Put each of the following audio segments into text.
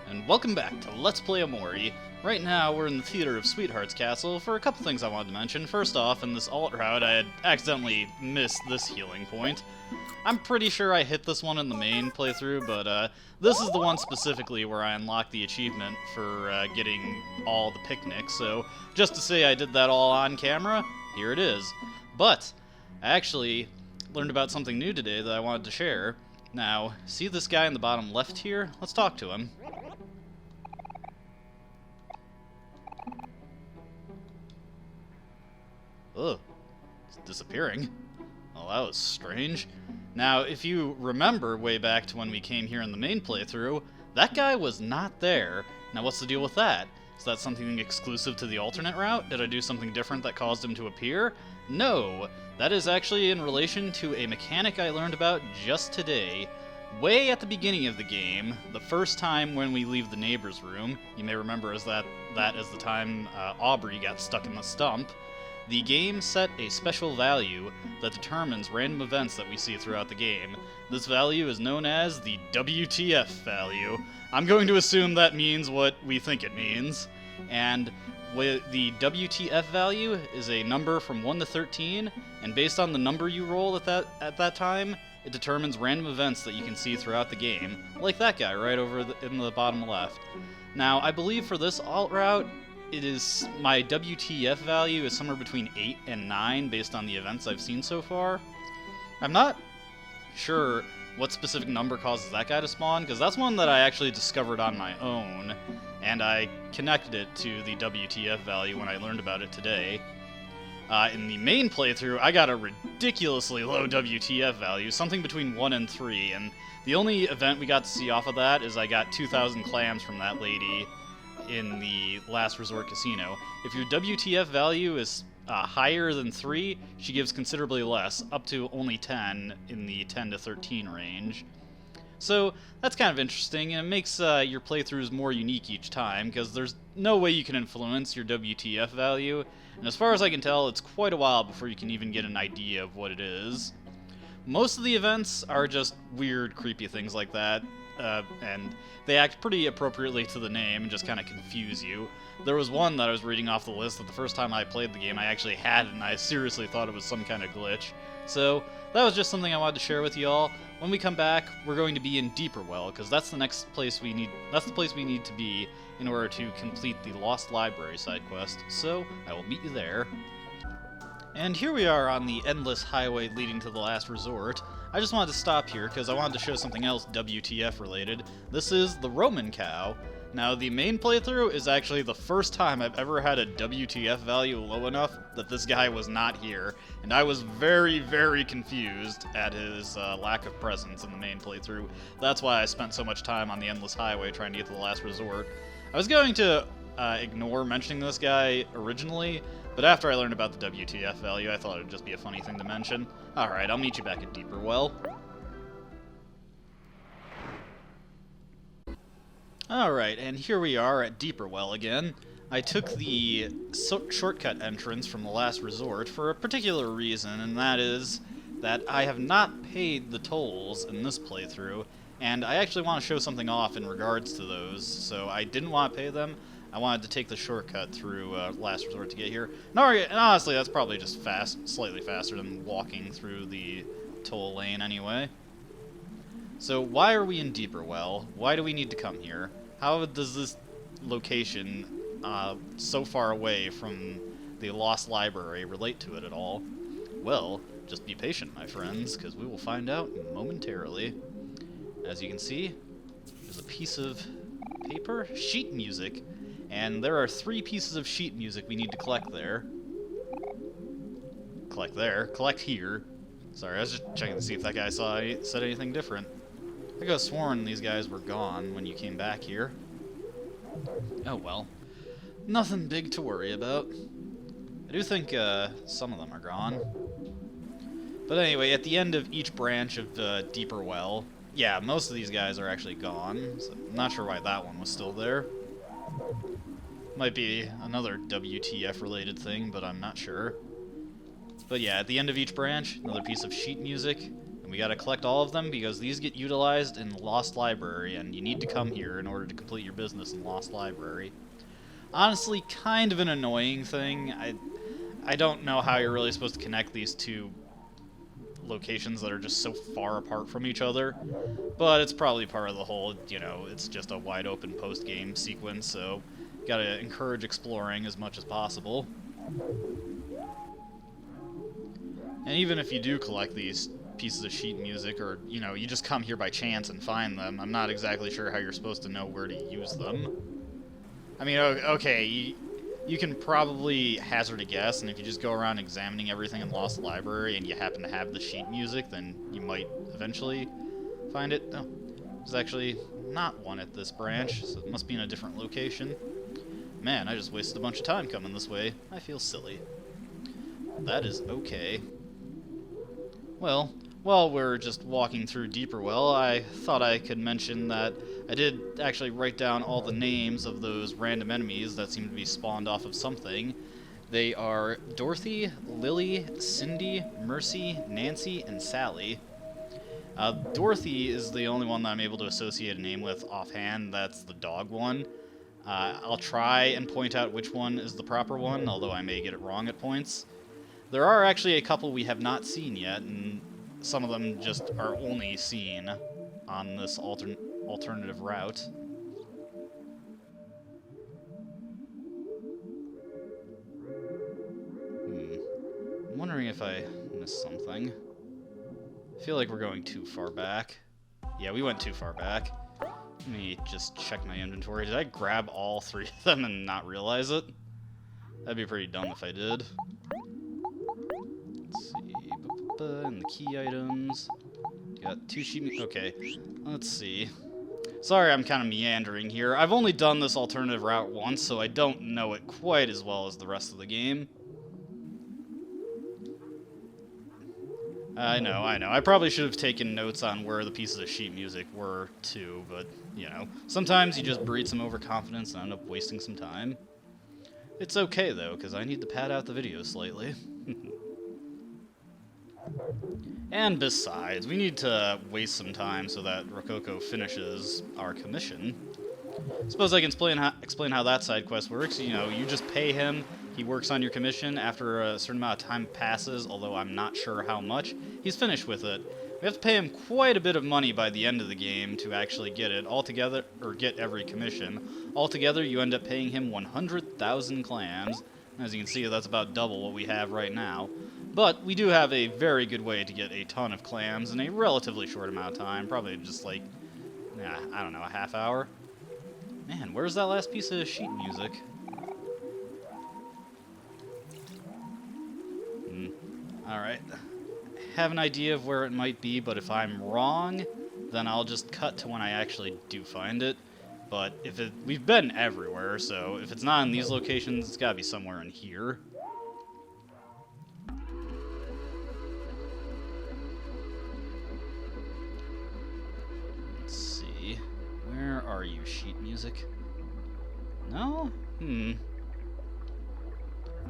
and welcome back to Let's Play Omori. Right now, we're in the Theater of Sweetheart's Castle for a couple things I wanted to mention. First off, in this alt route, I had accidentally missed this healing point. I'm pretty sure I hit this one in the main playthrough, but this is the one specifically where I unlocked the achievement for getting all the picnics, so just to say I did that all on camera, here it is. But, I actually learned about something new today that I wanted to share. Now, see this guy in the bottom left here? Let's talk to him. Ugh, it's disappearing. Well, that was strange. Now, if you remember way back to when we came here in the main playthrough, that guy was not there. Now, what's the deal with that? Is that something exclusive to the alternate route? Did I do something different that caused him to appear? No, that is actually in relation to a mechanic I learned about just today. Way at the beginning of the game, the first time when we leave the neighbor's room, you may remember as that as the time Aubrey got stuck in the stump, the game set a special value that determines random events that we see throughout the game. This value is known as the WTF value. I'm going to assume that means what we think it means. And the WTF value is a number from 1 to 13, and based on the number you roll at that time, it determines random events that you can see throughout the game, like that guy right over in the bottom left. Now, I believe for this alt route, my WTF value is somewhere between 8 and 9 based on the events I've seen so far. I'm not sure what specific number causes that guy to spawn, because that's one that I actually discovered on my own, and I connected it to the WTF value when I learned about it today. In the main playthrough, I got a ridiculously low WTF value, something between 1 and 3, and the only event we got to see off of that is I got 2,000 clams from that lady in the Last Resort Casino. If your WTF value is higher than 3, she gives considerably less, up to only 10 in the 10 to 13 range. So that's kind of interesting, and it makes your playthroughs more unique each time, because there's no way you can influence your WTF value, and as far as I can tell, it's quite a while before you can even get an idea of what it is. Most of the events are just weird, creepy things like that, and they act pretty appropriately to the name and just kind of confuse you. There was one that I was reading off the list that the first time I played the game I actually had it, and I seriously thought it was some kind of glitch. So that was just something I wanted to share with you all. When we come back, we're going to be in Deepwell, because that's the next place we need. That's the place we need to be in order to complete the Lost Library side quest. So I will meet you there. And here we are on the endless highway leading to the last resort. I just wanted to stop here because I wanted to show something else WTF related. This is the Roman cow. Now, the main playthrough is actually the first time I've ever had a WTF value low enough that this guy was not here, and I was very, very confused at his lack of presence in the main playthrough. That's why I spent so much time on the endless highway trying to get to the last resort. I was going to ignore mentioning this guy originally, but after I learned about the WTF value, I thought it would just be a funny thing to mention. Alright, I'll meet you back at Deepwell. Alright, and here we are at Deepwell again. I took the shortcut entrance from the last resort for a particular reason, and that is that I have not paid the tolls in this playthrough, and I actually want to show something off in regards to those, so I didn't want to pay them. I wanted to take the shortcut through Last Resort to get here. And honestly, that's probably just slightly faster than walking through the toll lane anyway. So why are we in Deepwell? Why do we need to come here? How does this location so far away from the Lost Library relate to it at all? Well, just be patient, my friends, because we will find out momentarily. As you can see, there's a piece of paper, sheet music, and there are 3 pieces of sheet music we need to collect there. Collect here. Sorry, I was just checking to see if that guy said anything different. I could have sworn these guys were gone when you came back here. Oh well. Nothing big to worry about. I do think some of them are gone. But anyway, at the end of each branch of Deepwell, yeah, most of these guys are actually gone. So I'm not sure why that one was still there. Might be another WTF related thing, but I'm not sure. But yeah, at the end of each branch, another piece of sheet music. And we gotta collect all of them because these get utilized in the Lost Library, and you need to come here in order to complete your business in Lost Library. Honestly, kind of an annoying thing. I don't know how you're really supposed to connect these two locations that are just so far apart from each other, but it's probably part of the whole, you know, it's just a wide open post-game sequence, so you gotta encourage exploring as much as possible. And even if you do collect these pieces of sheet music, or, you know, you just come here by chance and find them, I'm not exactly sure how you're supposed to know where to use them. I mean, okay, you can probably hazard a guess, and if you just go around examining everything in Lost Library and you happen to have the sheet music, then you might eventually find it. Oh, there's actually not one at this branch, so it must be in a different location. Man, I just wasted a bunch of time coming this way. I feel silly. That is okay. Well, while we're just walking through Deepwell, I thought I could mention that I did actually write down all the names of those random enemies that seem to be spawned off of something. They are Dorothy, Lily, Cindy, Mercy, Nancy, and Sally. Dorothy is the only one that I'm able to associate a name with offhand. That's the dog one. I'll try and point out which one is the proper one, although I may get it wrong at points. There are actually a couple we have not seen yet, and some of them just are only seen on this alternative route. I'm wondering if I missed something. I feel like we're going too far back. Yeah, we went too far back. Let me just check my inventory. Did I grab all three of them and not realize it? That'd be pretty dumb if I did. Let's see. And the key items. Got 2 sheet. Okay. Let's see. Sorry, I'm kind of meandering here. I've only done this alternative route once, so I don't know it quite as well as the rest of the game. I know. I probably should have taken notes on where the pieces of sheet music were, too, but, you know, sometimes you just breed some overconfidence and end up wasting some time. It's okay, though, because I need to pad out the video slightly. And besides, we need to waste some time so that Rococo finishes our commission. Suppose I can explain how that side quest works. You know, you just pay him, he works on your commission. After a certain amount of time passes, although I'm not sure how much, he's finished with it. We have to pay him quite a bit of money by the end of the game to actually get it altogether, or get every commission. Altogether, you end up paying him 100,000 clams. As you can see, that's about double what we have right now. But we do have a very good way to get a ton of clams in a relatively short amount of time. Probably just like, I don't know, a half hour. Man, where's that last piece of sheet music? Alright. Have an idea of where it might be, but if I'm wrong, then I'll just cut to when I actually do find it. But if we've been everywhere, so if it's not in these locations, it's gotta be somewhere in here. Let's see. Where are you, sheet music? No?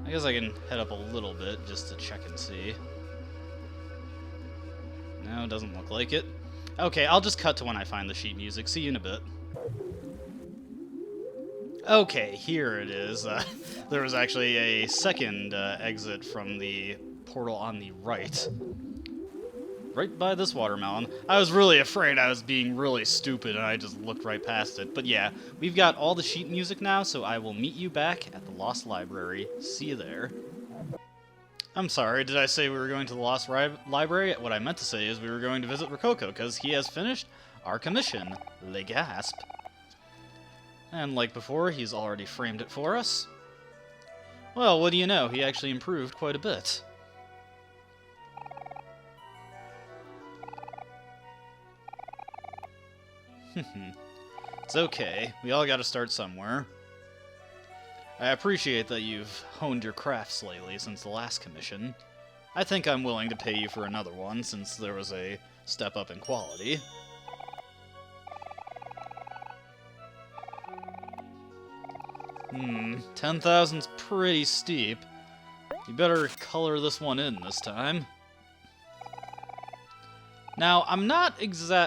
I guess I can head up a little bit just to check and see. No, it doesn't look like it. Okay, I'll just cut to when I find the sheet music. See you in a bit. Okay, here it is. There was actually a second exit from the portal on the right. Right by this watermelon. I was really afraid I was being really stupid and I just looked right past it. But yeah, we've got all the sheet music now, so I will meet you back at the Lost Library. See you there. I'm sorry, did I say we were going to the Lost Library? What I meant to say is we were going to visit Rococo, because he has finished our commission. Le gasp. And like before, he's already framed it for us. Well, what do you know? He actually improved quite a bit. It's okay. We all gotta start somewhere. I appreciate that you've honed your craft slightly since the last commission. I think I'm willing to pay you for another one, since there was a step up in quality. 10,000's pretty steep. You better color this one in this time. Now,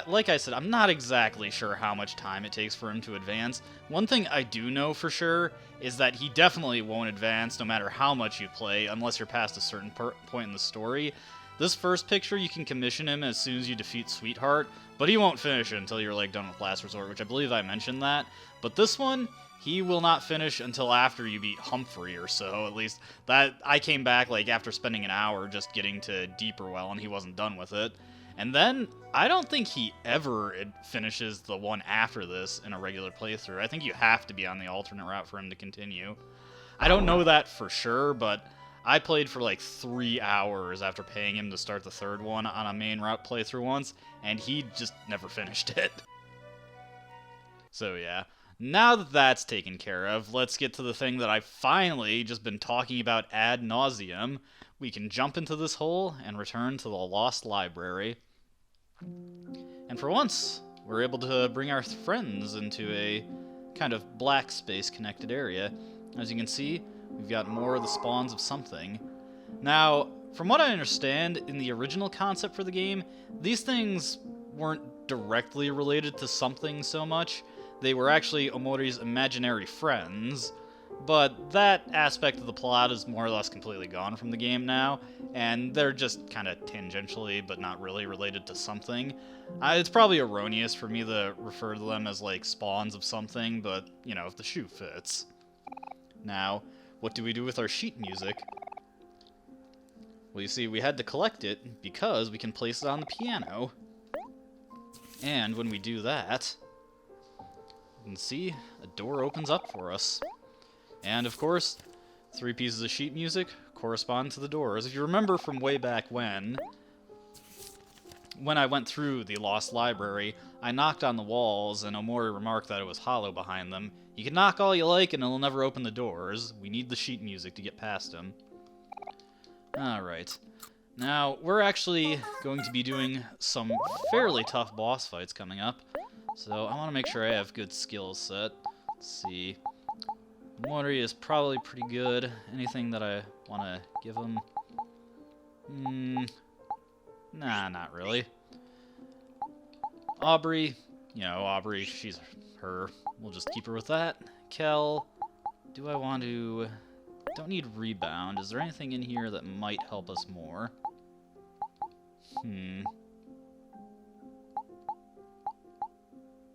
like I said, I'm not exactly sure how much time it takes for him to advance. One thing I do know for sure is that he definitely won't advance no matter how much you play, unless you're past a certain point in the story. This first picture, you can commission him as soon as you defeat Sweetheart, but he won't finish it until you're, like, done with Last Resort, which I believe I mentioned that. But this one, he will not finish until after you beat Humphrey or so, at least. That I came back, like, after spending an hour just getting to Deepwell, and he wasn't done with it. And then, I don't think he ever finishes the one after this in a regular playthrough. I think you have to be on the alternate route for him to continue. I don't know that for sure, but I played for like 3 hours after paying him to start the third one on a main route playthrough once, and he just never finished it. So yeah, now that that's taken care of, let's get to the thing that I've finally just been talking about ad nauseum. We can jump into this hole and return to the Lost Library. And for once, we're able to bring our friends into a kind of black space connected area. As you can see, we've got more of the spawns of something. Now, from what I understand, in the original concept for the game, these things weren't directly related to something so much. They were actually Omori's imaginary friends, but that aspect of the plot is more or less completely gone from the game now, and they're just kind of tangentially, but not really related to something. It's probably erroneous for me to refer to them as, like, spawns of something, but, you know, if the shoe fits. Now, what do we do with our sheet music? Well, you see, we had to collect it because we can place it on the piano. And when we do that, you can see a door opens up for us. And, of course, 3 pieces of sheet music correspond to the doors. If you remember from way back when I went through the Lost Library, I knocked on the walls, and Omori remarked that it was hollow behind them. You can knock all you like, and it'll never open the doors. We need the sheet music to get past them. Alright. Now, we're actually going to be doing some fairly tough boss fights coming up, so I want to make sure I have good skills set. Let's see. Omori is probably pretty good. Anything that I want to give him? Nah, not really. Aubrey, Aubrey, she's her. We'll just keep her with that. Kel, do I want to... Don't need rebound. Is there anything in here that might help us more?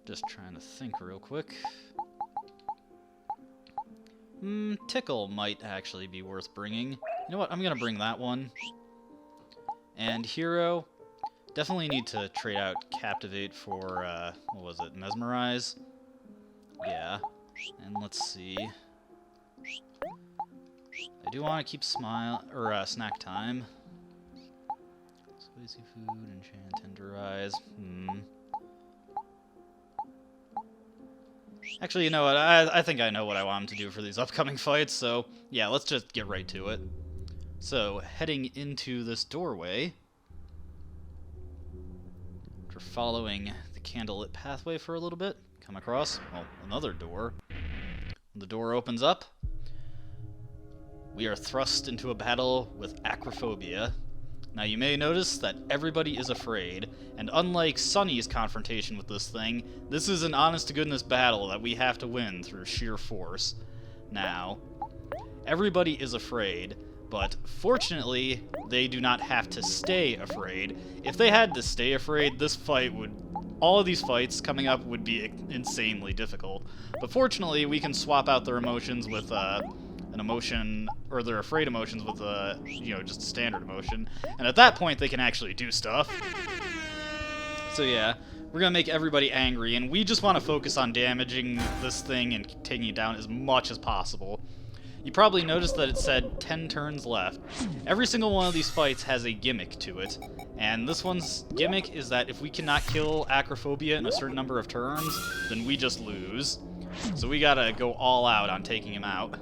Just trying to think real quick. Tickle might actually be worth bringing. You know what? I'm gonna bring that one. And Hero, definitely need to trade out Captivate for, what was it? Mesmerize? Yeah. And let's see. I do want to keep Snack Time. Spicy Food, Enchant, Tenderize. Actually, you know what? I think I know what I want him to do for these upcoming fights, so yeah, let's just get right to it. So, heading into this doorway, after following the candlelit pathway for a little bit, come across, well, another door. When the door opens up, we are thrust into a battle with Acrophobia. Now, you may notice that everybody is afraid, and unlike Sunny's confrontation with this thing, this is an honest-to-goodness battle that we have to win through sheer force. Now, everybody is afraid, but fortunately, they do not have to stay afraid. If they had to stay afraid, this fight would... all of these fights coming up would be insanely difficult. But fortunately, we can swap out their emotions with, an emotion, or their afraid emotions with just a standard emotion. And at that point, they can actually do stuff. So yeah, we're gonna make everybody angry, and we just want to focus on damaging this thing and taking it down as much as possible. You probably noticed that it said 10 turns left. Every single one of these fights has a gimmick to it, and this one's gimmick is that if we cannot kill Acrophobia in a certain number of turns, then we just lose. So we gotta go all out on taking him out.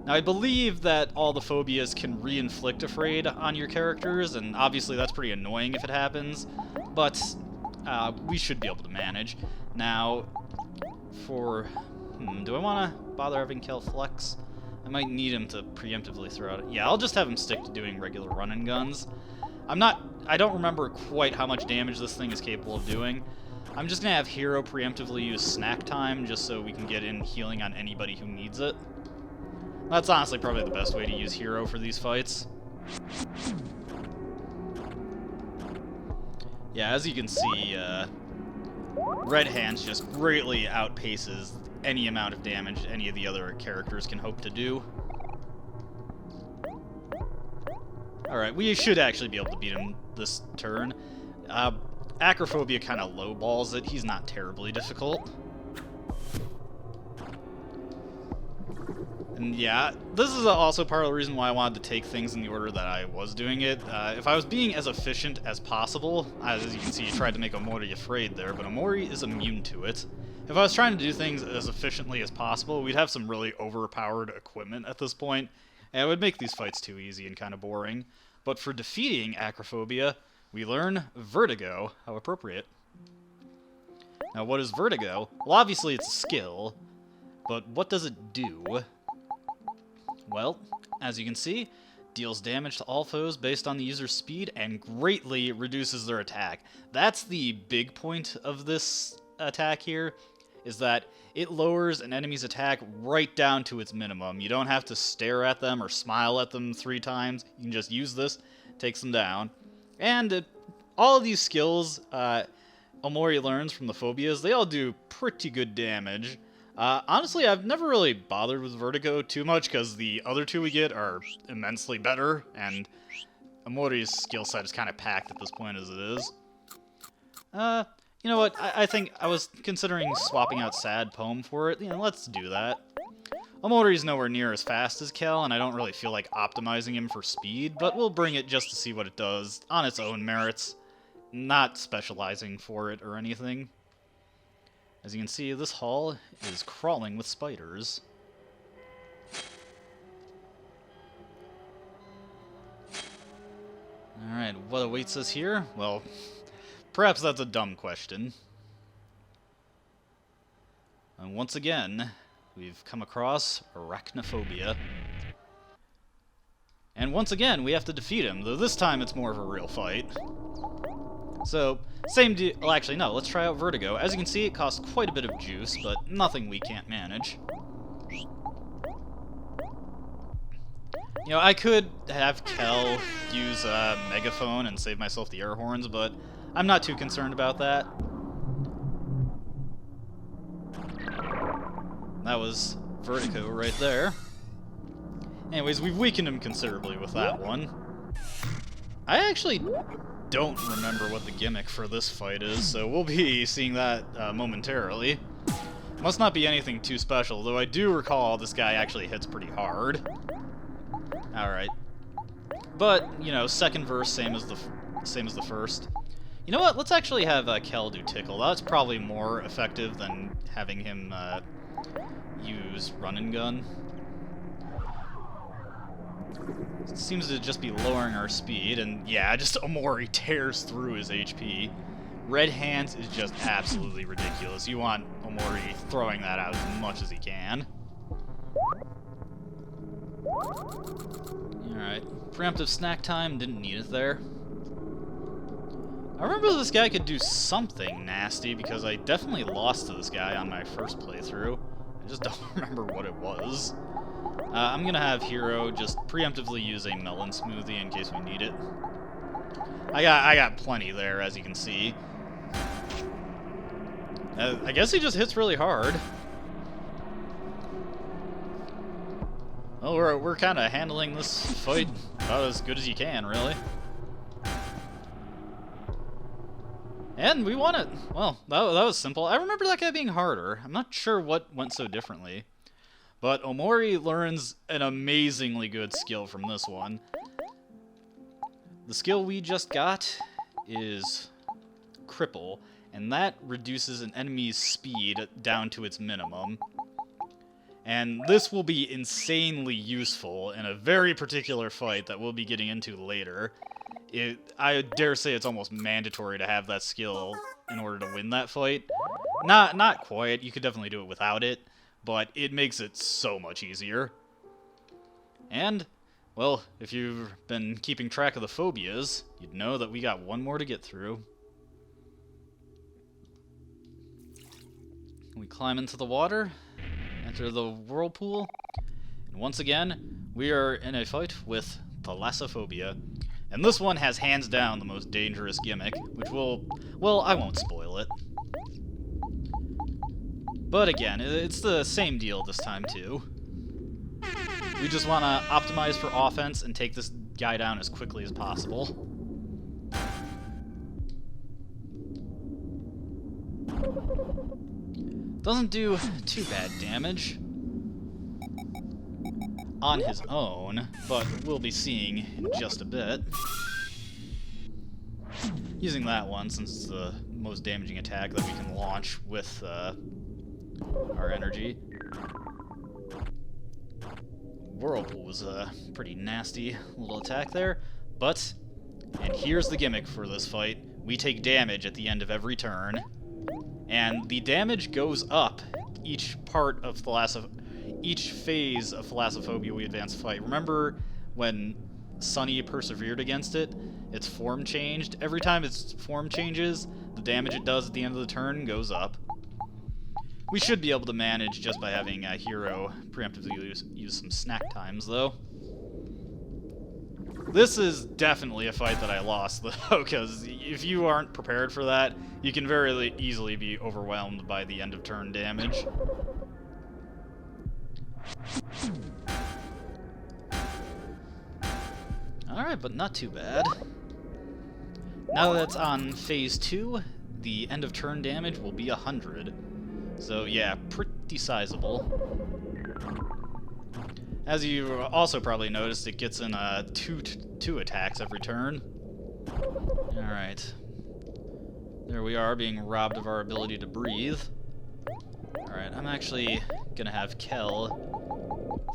Now, I believe that all the phobias can re-inflict Afraid on your characters, and obviously that's pretty annoying if it happens, but we should be able to manage. Now, for... do I want to bother having Kel flex? I might need him to preemptively throw out... Yeah, I'll just have him stick to doing regular run-and-guns. I'm not I don't remember quite how much damage this thing is capable of doing. I'm just gonna have Hero preemptively use Snack Time just so we can get in healing on anybody who needs it. That's honestly probably the best way to use Hero for these fights. Yeah, as you can see, Red Hands just greatly outpaces any amount of damage any of the other characters can hope to do. Alright, we should actually be able to beat him this turn. Acrophobia kind of lowballs it. He's not terribly difficult. And yeah, this is also part of the reason why I wanted to take things in the order that I was doing it. If I was being as efficient as possible, as you can see, you tried to make Omori afraid there, but Omori is immune to it. If I was trying to do things as efficiently as possible, we'd have some really overpowered equipment at this point, and it would make these fights too easy and kind of boring. But for defeating Acrophobia, we learn Vertigo. How appropriate. Now, what is Vertigo? Well, obviously it's a skill, but what does it do? Well, as you can see, deals damage to all foes based on the user's speed and greatly reduces their attack. That's the big point of this attack here, is that it lowers an enemy's attack right down to its minimum. You don't have to stare at them or smile at them 3 times. You can just use this, takes them down. And all of these skills Omori learns from the phobias, they all do pretty good damage. Honestly, I've never really bothered with Vertigo too much because the other 2 we get are immensely better, and Omori's skill set is kind of packed at this point as it is. You know what, I think I was considering swapping out Sad Poem for it. You know, let's do that. Omori's nowhere near as fast as Kel, and I don't really feel like optimizing him for speed, but we'll bring it just to see what it does on its own merits, not specializing for it or anything. As you can see, this hall is crawling with spiders. Alright, what awaits us here? Well, perhaps that's a dumb question. And once again, we've come across Acrophobia. And once again, we have to defeat him, though this time it's more of a real fight. So, same deal. Well, actually, no, let's try out Vertigo. As you can see, it costs quite a bit of juice, but nothing we can't manage. You know, I could have Kel use a megaphone and save myself the air horns, but I'm not too concerned about that. That was Vertigo right there. Anyways, we've weakened him considerably with that one. I actually don't remember what the gimmick for this fight is, so we'll be seeing that momentarily. Must not be anything too special, though I do recall this guy actually hits pretty hard. Alright. But, you know, second verse, same as the first. You know what? Let's actually have Kel do Tickle. That's probably more effective than having him use Run and Gun. It seems to just be lowering our speed, and yeah, just Omori tears through his HP. Red Hands is just absolutely ridiculous. You want Omori throwing that out as much as he can. Alright, preemptive snack time, didn't need it there. I remember this guy could do something nasty, because I definitely lost to this guy on my first playthrough. I just don't remember what it was. I'm gonna have Hero just preemptively use a melon smoothie in case we need it. I got plenty there, as you can see. I guess he just hits really hard. Well, we're kind of handling this fight about as good as you can, really. And we won it. Well, that was simple. I remember that guy being harder. I'm not sure what went so differently. But Omori learns an amazingly good skill from this one. The skill we just got is Cripple, and that reduces an enemy's speed down to its minimum. And this will be insanely useful in a very particular fight that we'll be getting into later. I dare say it's almost mandatory to have that skill in order to win that fight. Not quite, you could definitely do it without it, but it makes it so much easier. And Well, if you've been keeping track of the phobias, you'd know that we got one more to get through. We climb into the water, enter the whirlpool, and once again, we are in a fight with the Lassophobia. And this one has hands down the most dangerous gimmick, which will, well, I won't spoil it. But again, it's the same deal this time too. We just want to optimize for offense and take this guy down as quickly as possible. Doesn't do too bad damage on his own, but we'll be seeing in just a bit. Using that one since it's the most damaging attack that we can launch with our energy. Whirlpool was a pretty nasty little attack there, but, and here's the gimmick for this fight, we take damage at the end of every turn, and the damage goes up each part of each phase of Thalassophobia we advance fight. Remember when Sunny persevered against it? Its form changed. Every time its form changes, the damage it does at the end of the turn goes up. We should be able to manage just by having a hero preemptively use some snack times, though. This is definitely a fight that I lost, though, because if you aren't prepared for that, you can very easily be overwhelmed by the end of turn damage. Alright, but not too bad. Now that it's on phase 2, the end of turn damage will be 100. So yeah, pretty sizable. As you also probably noticed, it gets in two attacks every turn. Alright. There we are, being robbed of our ability to breathe. Alright, I'm actually gonna have Kel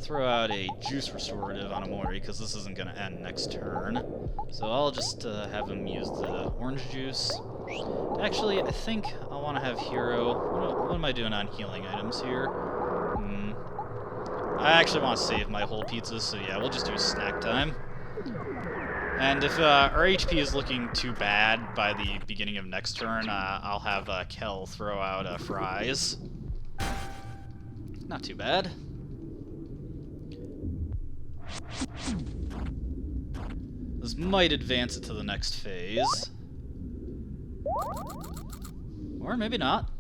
throw out a juice restorative on Omori, because this isn't gonna end next turn. So I'll just have him use the orange juice. Actually, I think I want to have Hero... What am I doing on healing items here? I actually want to save my whole pizzas, so yeah, we'll just do snack time. And if our HP is looking too bad by the beginning of next turn, I'll have Kel throw out fries. Not too bad. This might advance it to the next phase. Or maybe not.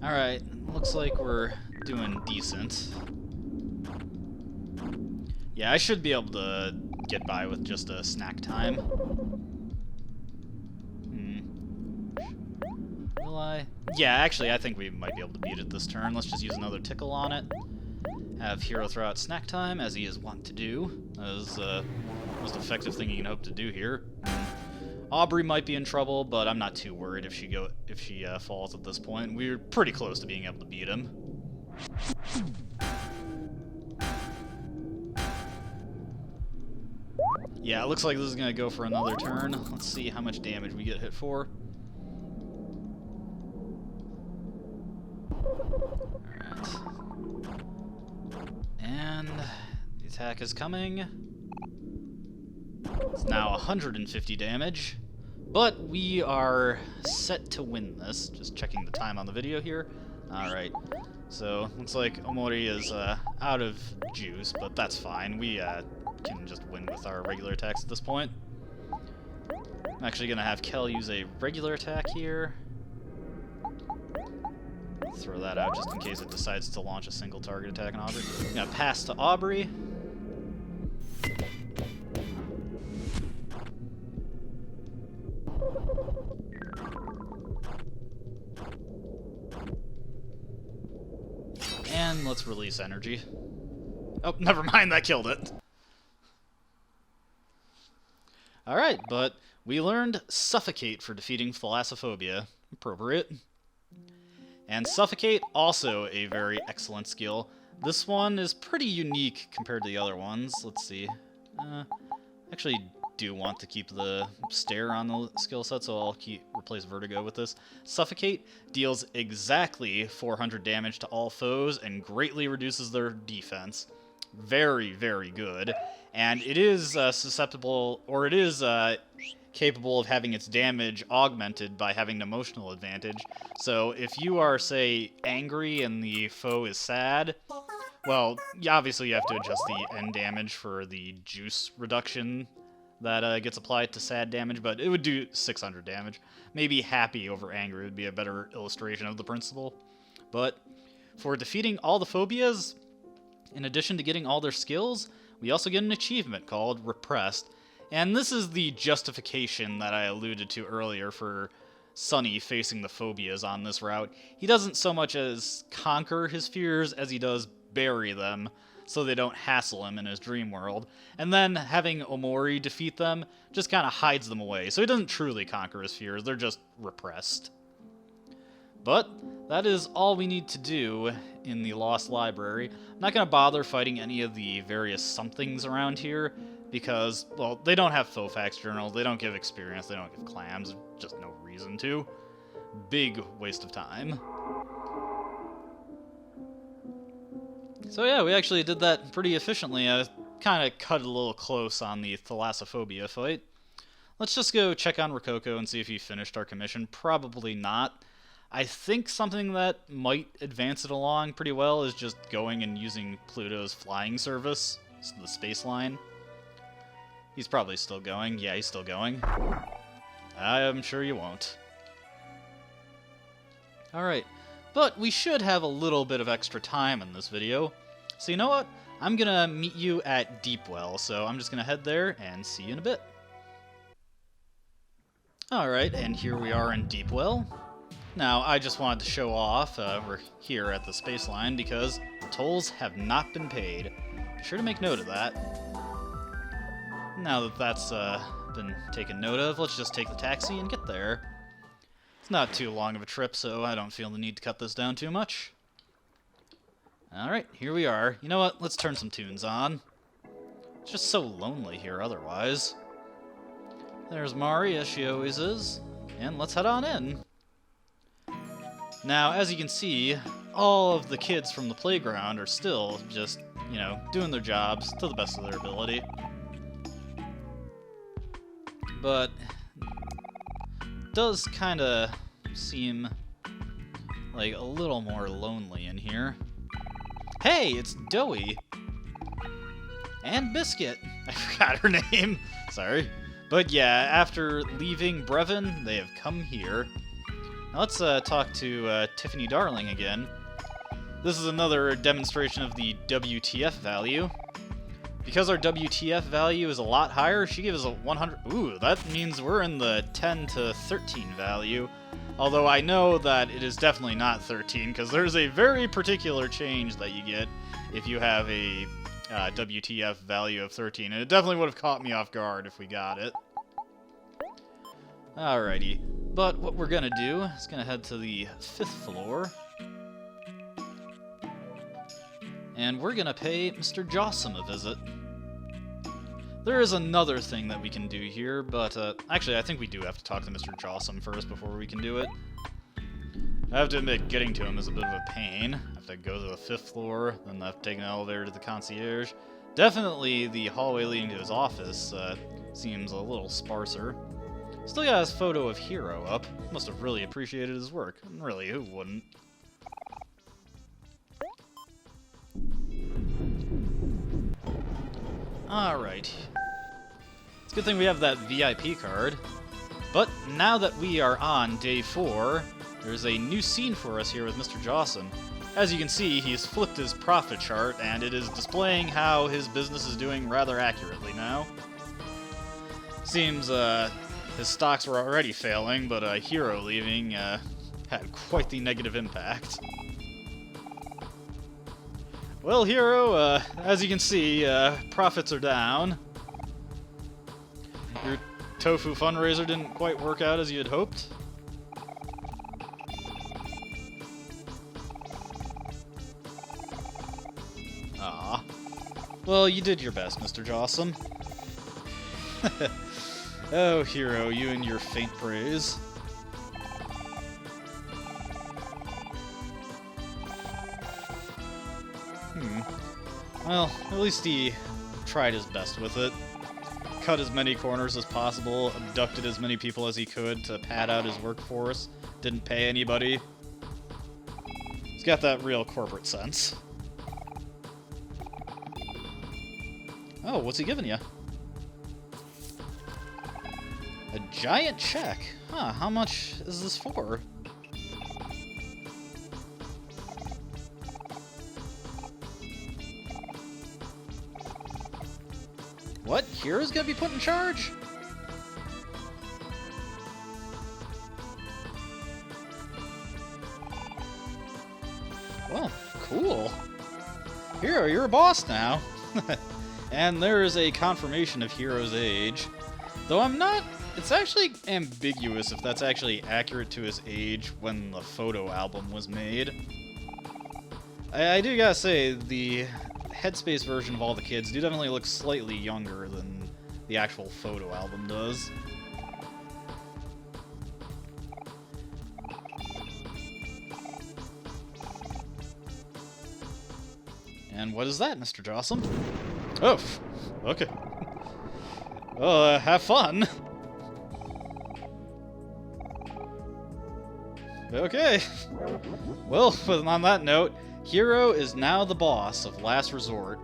Alright, looks like we're doing decent. Yeah, I should be able to get by with just a snack time. Will I? Yeah, actually, I think we might be able to beat it this turn. Let's just use another tickle on it. Have Hero throw out snack time, as he is wont to do. That is the most effective thing you can hope to do here. Aubrey might be in trouble, but I'm not too worried if she falls at this point. We're pretty close to being able to beat him. Yeah, it looks like this is going to go for another turn. Let's see how much damage we get hit for. Alright. And the attack is coming. It's now 150 damage. But we are set to win this. Just checking the time on the video here. Alright. So, looks like Omori is out of juice, but that's fine. We can just win with our regular attacks at this point. I'm actually going to have Kel use a regular attack here. Throw that out just in case it decides to launch a single target attack on Aubrey. I'm going to pass to Aubrey. And let's release energy. Oh, never mind, that killed it. Alright, but we learned Suffocate for defeating Thalassophobia. Appropriate. And Suffocate, also a very excellent skill. This one is pretty unique compared to the other ones. Let's see. Actually, do want to keep the stare on the skill set, so I'll replace Vertigo with this. Suffocate deals exactly 400 damage to all foes and greatly reduces their defense. Very, very good. And it is susceptible, or it is capable of having its damage augmented by having an emotional advantage. So if you are, say, angry and the foe is sad, well, obviously you have to adjust the end damage for the juice reduction that gets applied to sad damage, but it would do 600 damage. Maybe happy over angry would be a better illustration of the principle. But for defeating all the phobias, in addition to getting all their skills, we also get an achievement called Repressed. And this is the justification that I alluded to earlier for Sunny facing the phobias on this route. He doesn't so much as conquer his fears as he does bury them, so they don't hassle him in his dream world. And then having Omori defeat them just kind of hides them away, so he doesn't truly conquer his fears, they're just repressed. But that is all we need to do in the Lost Library. I'm not going to bother fighting any of the various somethings around here, because, well, they don't have Fofax journals, they don't give experience, they don't give clams, just no reason to. Big waste of time. So yeah, we actually did that pretty efficiently. I kind of cut it a little close on the Lassophobia fight. Let's just go check on Rococo and see if he finished our commission. Probably not. I think something that might advance it along pretty well is just going and using Pluto's flying service, the space line. He's probably still going. Yeah, he's still going. I'm sure you won't. Alright. But we should have a little bit of extra time in this video. So you know what? I'm gonna meet you at Deepwell, so I'm just gonna head there and see you in a bit. Alright, and here we are in Deepwell. Now, I just wanted to show off, we're here at the space line because tolls have not been paid. Be sure to make note of that. Now that that's been taken note of, let's just take the taxi and get there. It's not too long of a trip, so I don't feel the need to cut this down too much. Alright, here we are. You know what? Let's turn some tunes on. It's just so lonely here otherwise. There's Mari, as she always is. And let's head on in. Now, as you can see, all of the kids from the playground are still just, you know, doing their jobs to the best of their ability. But it does kind of seem like a little more lonely in here. Hey, it's Doughy! And Biscuit! I forgot her name. Sorry. But yeah, after leaving Brevin, they have come here. Now let's talk to Tiffany Darling again. This is another demonstration of the WTF value. Because our WTF value is a lot higher, she gave us a 100... Ooh, that means we're in the 10 to 13 value. Although I know that it is definitely not 13, because there's a very particular change that you get if you have a WTF value of 13. And it definitely would have caught me off guard if we got it. Alrighty. But what we're gonna do is gonna head to the 5th floor. And we're gonna pay Mr. Jossum a visit. There is another thing that we can do here, but actually I think we do have to talk to Mr. Jossum first before we can do it. I have to admit, getting to him is a bit of a pain. I have to go to the 5th floor, then I have to take an elevator to the concierge. Definitely the hallway leading to his office seems a little sparser. Still got his photo of Hero up. Must have really appreciated his work. Really, who wouldn't? Alright. It's a good thing we have that VIP card. But now that we are on day 4, there's a new scene for us here with Mr. Jossum. As you can see, he's flipped his profit chart, and it is displaying how his business is doing rather accurately now. Seems, his stocks were already failing, but Hero leaving had quite the negative impact. Well, Hero, as you can see, profits are down. Your tofu fundraiser didn't quite work out as you had hoped. Ah. Well, you did your best, Mr. Jossum. Oh, Hero, you and your faint praise. Well, at least he tried his best with it. Cut as many corners as possible, abducted as many people as he could to pad out his workforce, didn't pay anybody. He's got that real corporate sense. Oh, what's he giving you? A giant check. Huh, how much is this for? What? Hero's gonna be put in charge? Well, cool. Hero, you're a boss now. And there is a confirmation of Hero's age. Though I'm not... It's actually ambiguous if that's actually accurate to his age when the photo album was made. I do gotta say, the Headspace version of all the kids do definitely look slightly younger than the actual photo album does. And what is that, Mr. Jossum? Oh, okay. Well, have fun. Okay. Well, on that note, Hero is now the boss of Last Resort.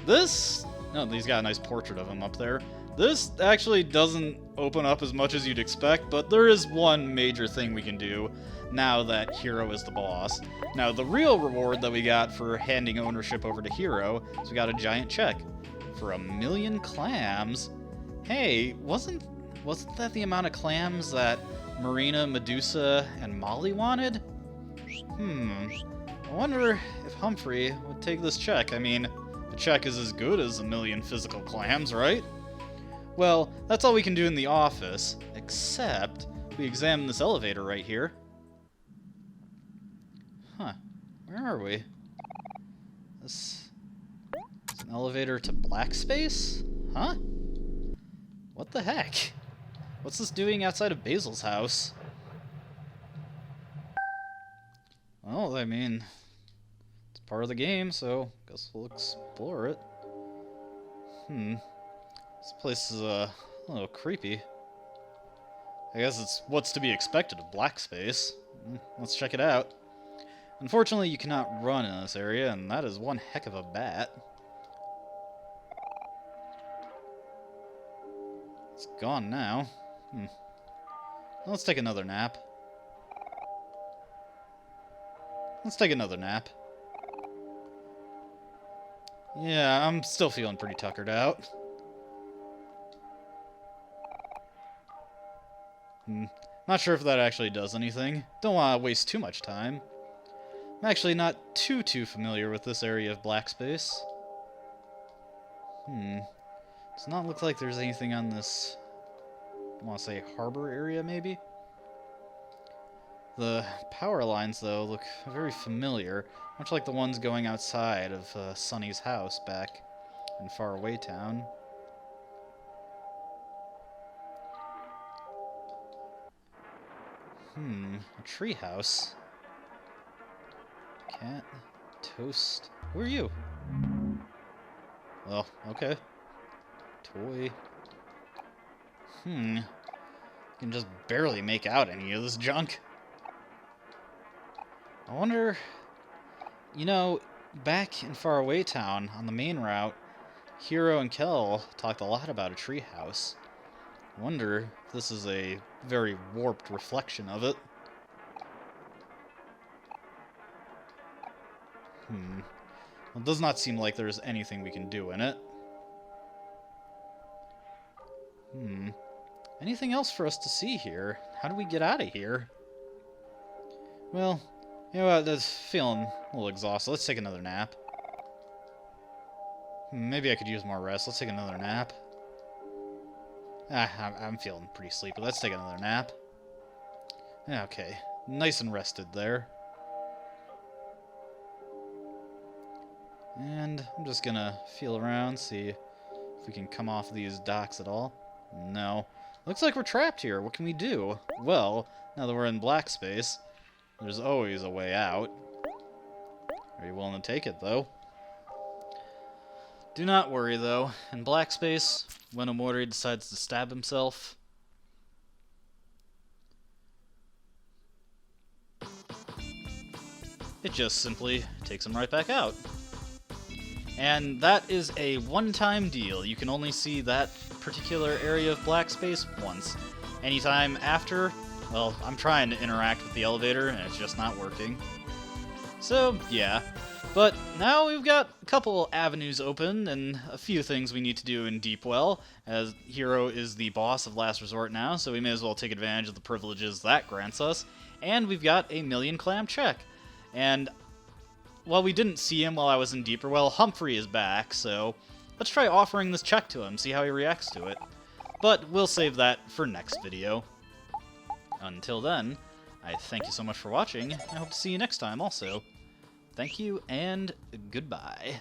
This... Oh, he's got a nice portrait of him up there. This actually doesn't open up as much as you'd expect, but there is one major thing we can do now that Hero is the boss. Now, the real reward that we got for handing ownership over to Hero is we got a giant check for 1,000,000 clams. Hey, wasn't that the amount of clams that Marina, Medusa, and Molly wanted? I wonder if Humphrey would take this check. I mean, a check is as good as 1,000,000 physical clams, right? Well, that's all we can do in the office, except we examine this elevator right here. Huh. Where are we? This is an elevator to black space? Huh? What the heck? What's this doing outside of Basil's house? Well, I mean, it's part of the game, so guess we'll explore it. This place is a little creepy. I guess it's what's to be expected of black space. Let's check it out. Unfortunately, you cannot run in this area, and that is one heck of a bat. It's gone now. Let's take another nap. Yeah, I'm still feeling pretty tuckered out. Not sure if that actually does anything. Don't want to waste too much time. I'm actually not too familiar with this area of black space. Does not look like there's anything on this, I want to say, harbor area, maybe? The power lines, though, look very familiar, much like the ones going outside of Sunny's house back in Faraway Town. A treehouse. Cat, toast. Who are you? Well, okay. Toy. You can just barely make out any of this junk. I wonder... You know, back in Faraway Town, on the main route, Hero and Kel talked a lot about a treehouse. I wonder if this is a very warped reflection of it. Well, it does not seem like there's anything we can do in it. Anything else for us to see here? How do we get out of here? Well, you know what, that's feeling a little exhausted. Let's take another nap. Maybe I could use more rest. Let's take another nap. I'm feeling pretty sleepy. Let's take another nap. Okay, nice and rested there. And I'm just gonna feel around, see if we can come off these docks at all. No. Looks like we're trapped here. What can we do? Well, now that we're in black space, there's always a way out. Are you willing to take it, though? Do not worry, though. In black space, when Omori decides to stab himself, it just simply takes him right back out. And that is a one-time deal. You can only see that particular area of black space once. Anytime after, well, I'm trying to interact with the elevator and it's just not working. So, yeah. But now we've got a couple avenues open and a few things we need to do in Deepwell, as Hero is the boss of Last Resort now, so we may as well take advantage of the privileges that grants us. And we've got a million clam check. And while we didn't see him while I was in Deepwell, Humphrey is back, so let's try offering this check to him, see how he reacts to it. But we'll save that for next video. Until then, I thank you so much for watching. I hope to see you next time also. Thank you, and goodbye.